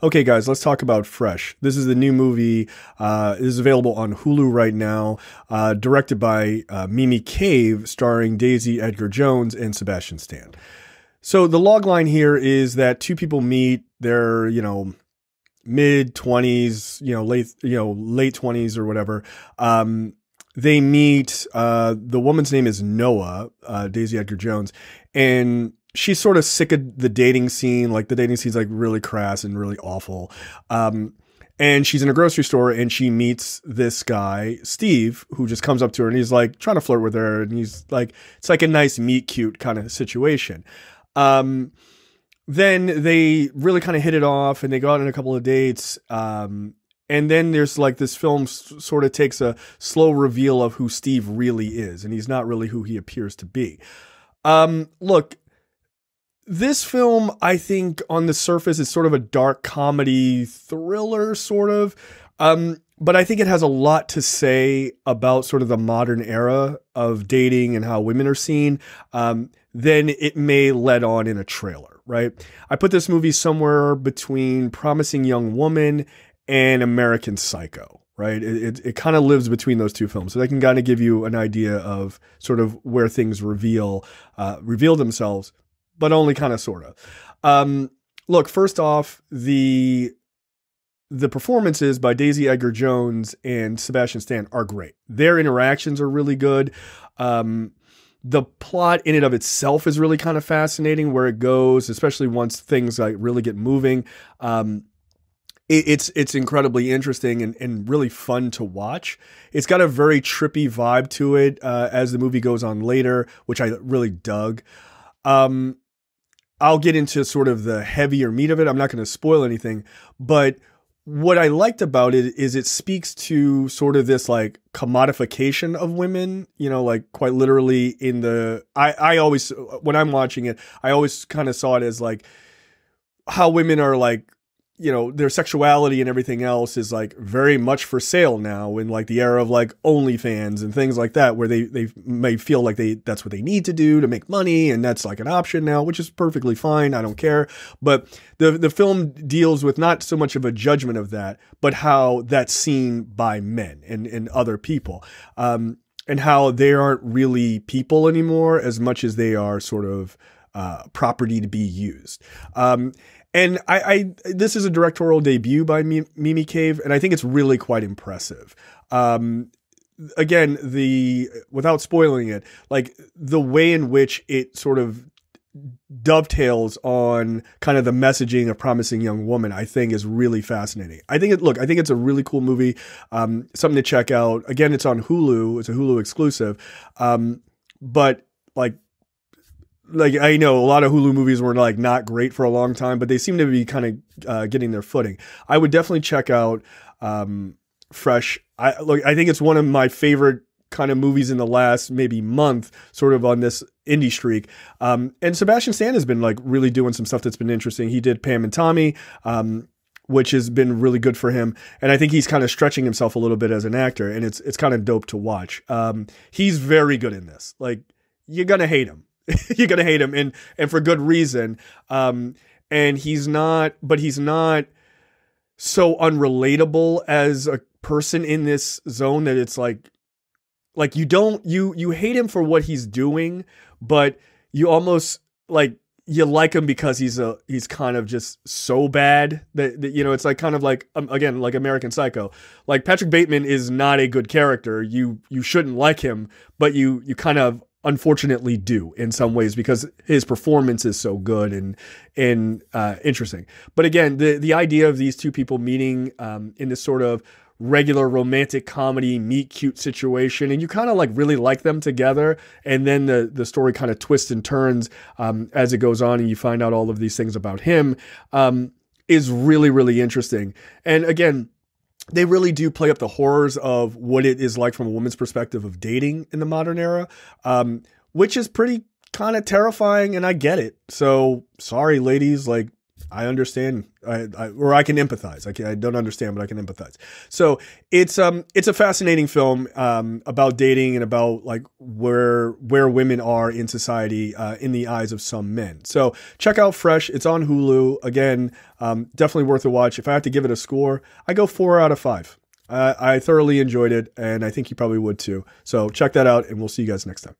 Okay, guys, let's talk about Fresh. This is the new movie. It is available on Hulu right now, directed by Mimi Cave, starring Daisy Edgar-Jones and Sebastian Stan. So the log line here is that two people meet. They're, mid 20s, late 20s or whatever. They meet. The woman's name is Noah, Daisy Edgar-Jones, and she's sort of sick of the dating scene. Like the dating scene's like really crass and really awful. And she's in a grocery store and she meets this guy, Steve, who just comes up to her and he's like trying to flirt with her. And he's like, it's like a nice meet cute kind of situation. Then they really kind of hit it off and they go out on a couple of dates. And then there's like this film sort of takes a slow reveal of who Steve really is. And he's not really who he appears to be. Look, this film, I think on the surface is sort of a dark comedy thriller sort of. But I think it has a lot to say about sort of the modern era of dating and how women are seen. Than it may let on in a trailer, right? I put this movie somewhere between Promising Young Woman and American Psycho, right? It kind of lives between those two films. So that can kind of give you an idea of sort of where things reveal themselves, but only kind of sort of. Look, first off, the performances by Daisy Edgar-Jones and Sebastian Stan are great. Their interactions are really good. The plot in and of itself is really kind of fascinating where it goes, especially once things like really get moving. It's incredibly interesting and really fun to watch. It's got a very trippy vibe to it as the movie goes on later, which I really dug. I'll get into sort of the heavier meat of it. I'm not going to spoil anything, but what I liked about it is it speaks to sort of this like commodification of women, like quite literally in I always, when I'm watching it, I always kind of saw it as like how women are like, their sexuality and everything else is like very much for sale now in like the era of like OnlyFans and things like that, where they may feel like that's what they need to do to make money. And that's like an option now, which is perfectly fine. I don't care. But the film deals with not so much of a judgment of that, but how that's seen by men and other people. And how they aren't really people anymore as much as they are sort of property to be used. And this is a directorial debut by Mimi Cave, and I think it's really quite impressive. Again, without spoiling it, like the way in which it sort of dovetails on kind of the messaging of Promising Young Woman, I think is really fascinating. I think it's a really cool movie, something to check out. Again, it's on Hulu. It's a Hulu exclusive. But like I know a lot of Hulu movies were like not great for a long time, but they seem to be kind of getting their footing. I would definitely check out Fresh. I think it's one of my favorite kind of movies in the last maybe month, sort of on this indie streak. And Sebastian Stan has been like really doing some stuff that's been interesting. He did Pam and Tommy, which has been really good for him. And I think he's kind of stretching himself a little bit as an actor, and it's kind of dope to watch. He's very good in this. Like, you're gonna hate him. You're gonna hate him, and for good reason. And he's not so unrelatable as a person in this zone that it's like you hate him for what he's doing, but you almost you like him because he's kind of just so bad that it's like kind of like again, like American Psycho. Like Patrick Bateman is not a good character. You shouldn't like him, but you kind of unfortunately do in some ways because his performance is so good and interesting. But again, the idea of these two people meeting in this sort of regular romantic comedy meet cute situation, and you kind of like really like them together, and then the story kind of twists and turns as it goes on, and you find out all of these things about him, is really, really interesting. And again, they really do play up the horrors of what it is like from a woman's perspective of dating in the modern era, which is pretty kind of terrifying, and I get it. So sorry, ladies, like, I understand, or I can empathize. I don't understand, but I can empathize. So it's a fascinating film about dating and about like where women are in society in the eyes of some men. So check out Fresh. It's on Hulu. Again, definitely worth a watch. If I have to give it a score, I go 4 out of 5. I thoroughly enjoyed it, and I think you probably would too. So check that out, and we'll see you guys next time.